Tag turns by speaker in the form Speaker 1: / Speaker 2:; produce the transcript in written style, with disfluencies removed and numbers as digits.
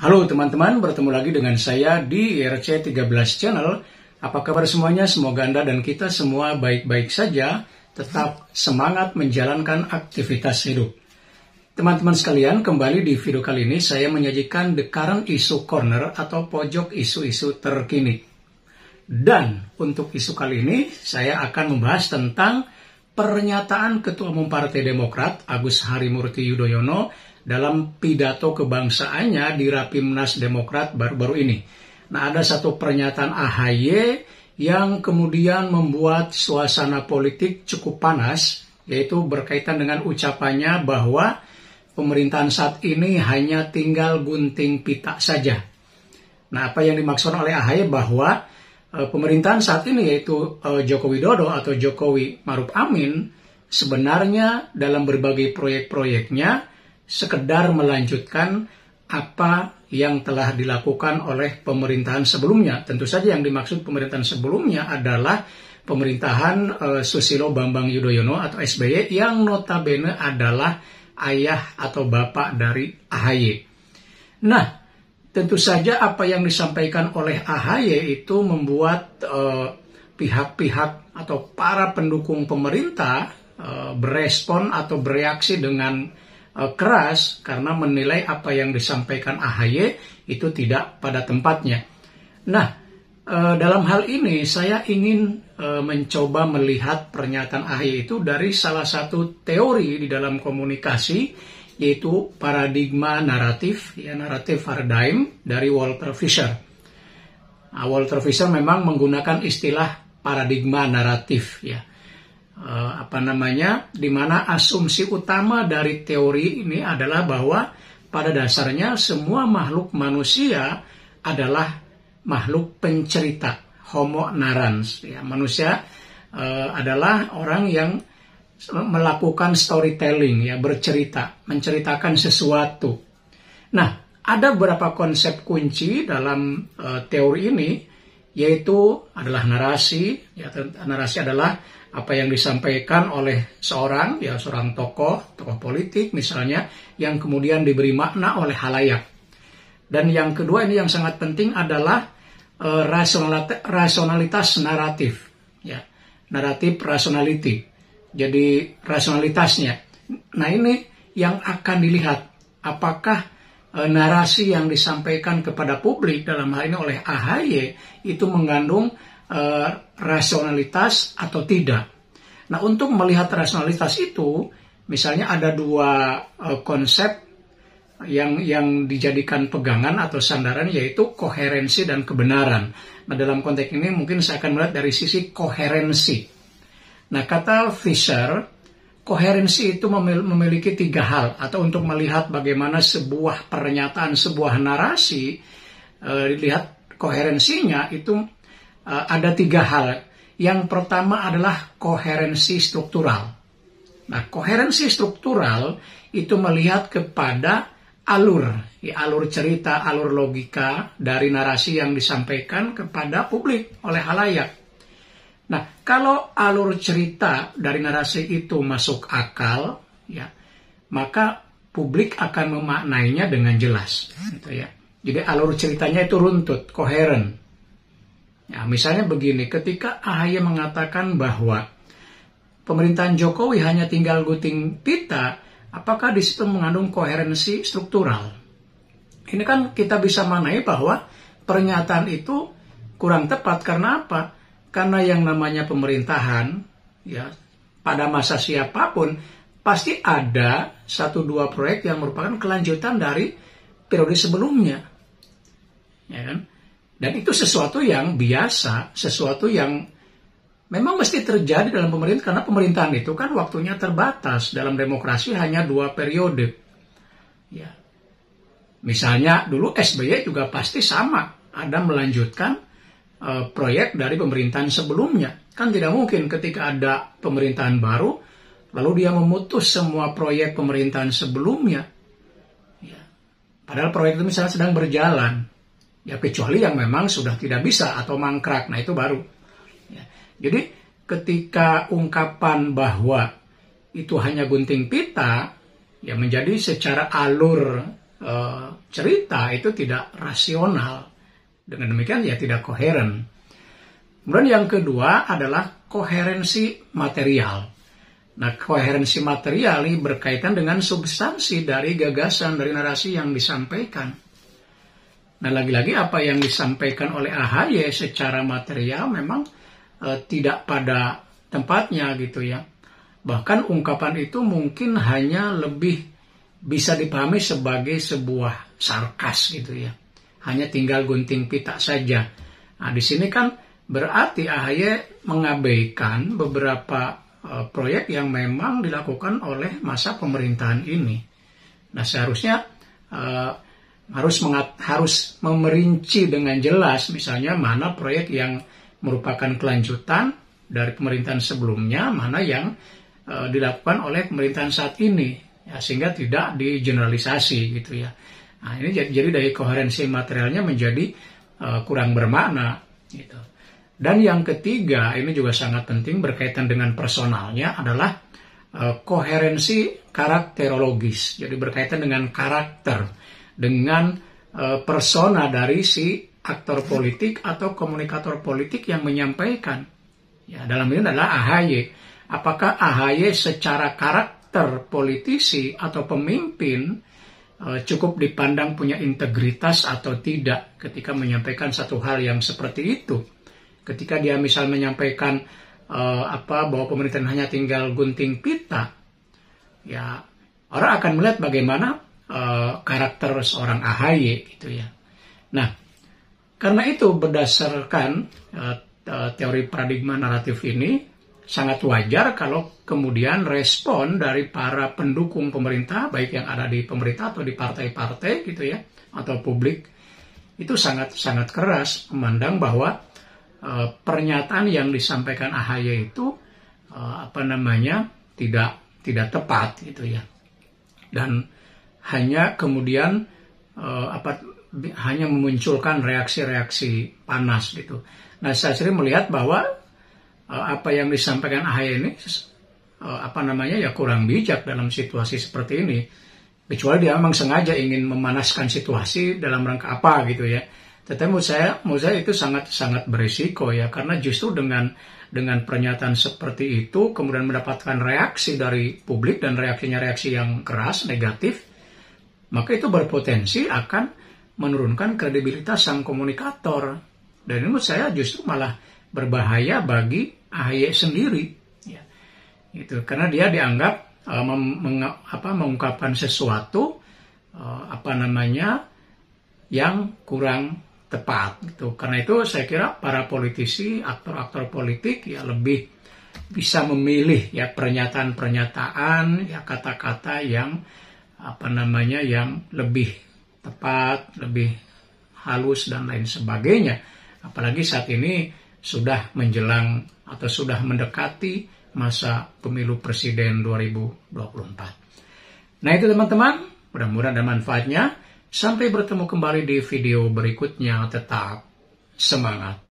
Speaker 1: Halo teman-teman, bertemu lagi dengan saya di IRC 13 Channel. Apa kabar semuanya? Semoga Anda dan kita semua baik-baik saja, tetap semangat menjalankan aktivitas hidup. Teman-teman sekalian, kembali di video kali ini saya menyajikan The Current Issue Corner atau pojok isu-isu terkini. Dan untuk isu kali ini saya akan membahas tentang pernyataan Ketua Umum Partai Demokrat Agus Harimurti Yudhoyono dalam pidato kebangsaannya di Rapimnas Demokrat baru-baru ini. Nah, ada satu pernyataan AHY yang kemudian membuat suasana politik cukup panas, yaitu berkaitan dengan ucapannya bahwa pemerintahan saat ini hanya tinggal gunting pita saja. Nah, apa yang dimaksud oleh AHY bahwa pemerintahan saat ini yaitu Joko Widodo atau Jokowi Maruf Amin sebenarnya dalam berbagai proyek-proyeknya sekedar melanjutkan apa yang telah dilakukan oleh pemerintahan sebelumnya. Tentu saja yang dimaksud pemerintahan sebelumnya adalah pemerintahan Susilo Bambang Yudhoyono atau SBY yang notabene adalah ayah atau bapak dari AHY. Nah, tentu saja apa yang disampaikan oleh AHY itu membuat pihak-pihak atau para pendukung pemerintah berespon atau bereaksi dengan keras karena menilai apa yang disampaikan AHY itu tidak pada tempatnya. Nah, dalam hal ini saya ingin mencoba melihat pernyataan AHY itu dari salah satu teori di dalam komunikasi, yaitu paradigma naratif, ya, naratif paradigm dari Walter Fisher. Nah, Walter Fisher memang menggunakan istilah paradigma naratif, ya. Di mana asumsi utama dari teori ini adalah bahwa pada dasarnya semua makhluk manusia adalah makhluk pencerita, homo narrans. Ya, manusia adalah orang yang melakukan storytelling, ya, bercerita, menceritakan sesuatu. Nah, ada beberapa konsep kunci dalam teori ini, yaitu adalah narasi. Ya, narasi adalah apa yang disampaikan oleh seorang tokoh politik misalnya, yang kemudian diberi makna oleh khalayak. Dan yang kedua ini yang sangat penting adalah rasionalitas naratif, ya, naratif rationality. Jadi rasionalitasnya. Nah, ini yang akan dilihat apakah narasi yang disampaikan kepada publik dalam hal ini oleh AHY itu mengandung rasionalitas atau tidak. Nah, untuk melihat rasionalitas itu, misalnya ada dua konsep yang dijadikan pegangan atau sandaran, yaitu koherensi dan kebenaran. Nah, dalam konteks ini mungkin saya akan melihat dari sisi koherensi. Nah, kata Fisher, koherensi itu memiliki tiga hal, atau untuk melihat bagaimana sebuah pernyataan, sebuah narasi, dilihat koherensinya itu ada tiga hal. Yang pertama adalah koherensi struktural. Nah, koherensi struktural itu melihat kepada alur cerita, alur logika dari narasi yang disampaikan kepada publik oleh khalayak. Nah, kalau alur cerita dari narasi itu masuk akal, ya, maka publik akan memaknainya dengan jelas, gitu ya. Jadi alur ceritanya itu runtut, koheren. Ya, misalnya begini, ketika AHY mengatakan bahwa pemerintahan Jokowi hanya tinggal gunting pita, apakah di situ mengandung koherensi struktural? Ini kan kita bisa maknai bahwa pernyataan itu kurang tepat. Karena apa? Karena yang namanya pemerintahan, ya, pada masa siapapun pasti ada 1-2 proyek yang merupakan kelanjutan dari periode sebelumnya, ya kan? Dan itu sesuatu yang biasa, sesuatu yang memang mesti terjadi dalam pemerintahan, karena pemerintahan itu kan waktunya terbatas. Dalam demokrasi hanya 2 periode. Ya. Misalnya dulu SBY juga pasti sama, ada melanjutkan proyek dari pemerintahan sebelumnya. Kan tidak mungkin ketika ada pemerintahan baru, lalu dia memutus semua proyek pemerintahan sebelumnya. Ya. Padahal proyek itu misalnya sedang berjalan. Ya, kecuali yang memang sudah tidak bisa atau mangkrak, nah itu baru. Ya. Jadi ketika ungkapan bahwa itu hanya gunting pita, ya, menjadi secara alur cerita itu tidak rasional. Dengan demikian ya tidak koheren. Kemudian yang kedua adalah koherensi material. Nah, koherensi material ini berkaitan dengan substansi dari gagasan, dari narasi yang disampaikan. Nah, lagi-lagi apa yang disampaikan oleh AHY secara material memang tidak pada tempatnya gitu ya. Bahkan ungkapan itu mungkin hanya lebih bisa dipahami sebagai sebuah sarkas gitu ya. Hanya tinggal gunting pita saja. Nah, di sini kan berarti AHY mengabaikan beberapa proyek yang memang dilakukan oleh masa pemerintahan ini. Nah, seharusnya harus memerinci dengan jelas, misalnya mana proyek yang merupakan kelanjutan dari pemerintahan sebelumnya, mana yang dilakukan oleh pemerintahan saat ini, ya, sehingga tidak digeneralisasi gitu ya. Nah, ini jadi dari koherensi materialnya menjadi kurang bermakna gitu. Dan yang ketiga, ini juga sangat penting berkaitan dengan personalnya, adalah koherensi karakterologis. Jadi berkaitan dengan karakter, dengan persona dari si aktor politik atau komunikator politik yang menyampaikan. Ya, dalam ini adalah AHY. Apakah AHY secara karakter politisi atau pemimpin cukup dipandang punya integritas atau tidak ketika menyampaikan satu hal yang seperti itu? Ketika dia misal menyampaikan bahwa pemerintahan hanya tinggal gunting pita, ya orang akan melihat bagaimana karakter seorang AHY gitu ya. Nah, karena itu berdasarkan teori paradigma naratif ini sangat wajar kalau kemudian respon dari para pendukung pemerintah, baik yang ada di pemerintah atau di partai-partai gitu ya, atau publik, itu sangat keras memandang bahwa pernyataan yang disampaikan AHY itu tidak tepat gitu ya, dan hanya kemudian hanya memunculkan reaksi-reaksi panas gitu. Nah, saya sering melihat bahwa apa yang disampaikan AHY ini kurang bijak dalam situasi seperti ini, kecuali dia memang sengaja ingin memanaskan situasi dalam rangka apa gitu ya. Tetapi menurut saya itu sangat berisiko ya, karena justru dengan pernyataan seperti itu kemudian mendapatkan reaksi dari publik dan reaksi yang keras, negatif, maka itu berpotensi akan menurunkan kredibilitas sang komunikator. Dan ini menurut saya justru malah berbahaya bagi AHY sendiri ya. Itu karena dia dianggap mengungkapkan sesuatu yang kurang tepat gitu. Karena itu saya kira para politisi, aktor-aktor politik ya lebih bisa memilih ya pernyataan-pernyataan ya kata-kata yang yang lebih tepat, lebih halus dan lain sebagainya. Apalagi saat ini sudah menjelang atau sudah mendekati masa pemilu presiden 2024. Nah itu teman-teman, mudah-mudahan ada manfaatnya. Sampai bertemu kembali di video berikutnya, tetap semangat.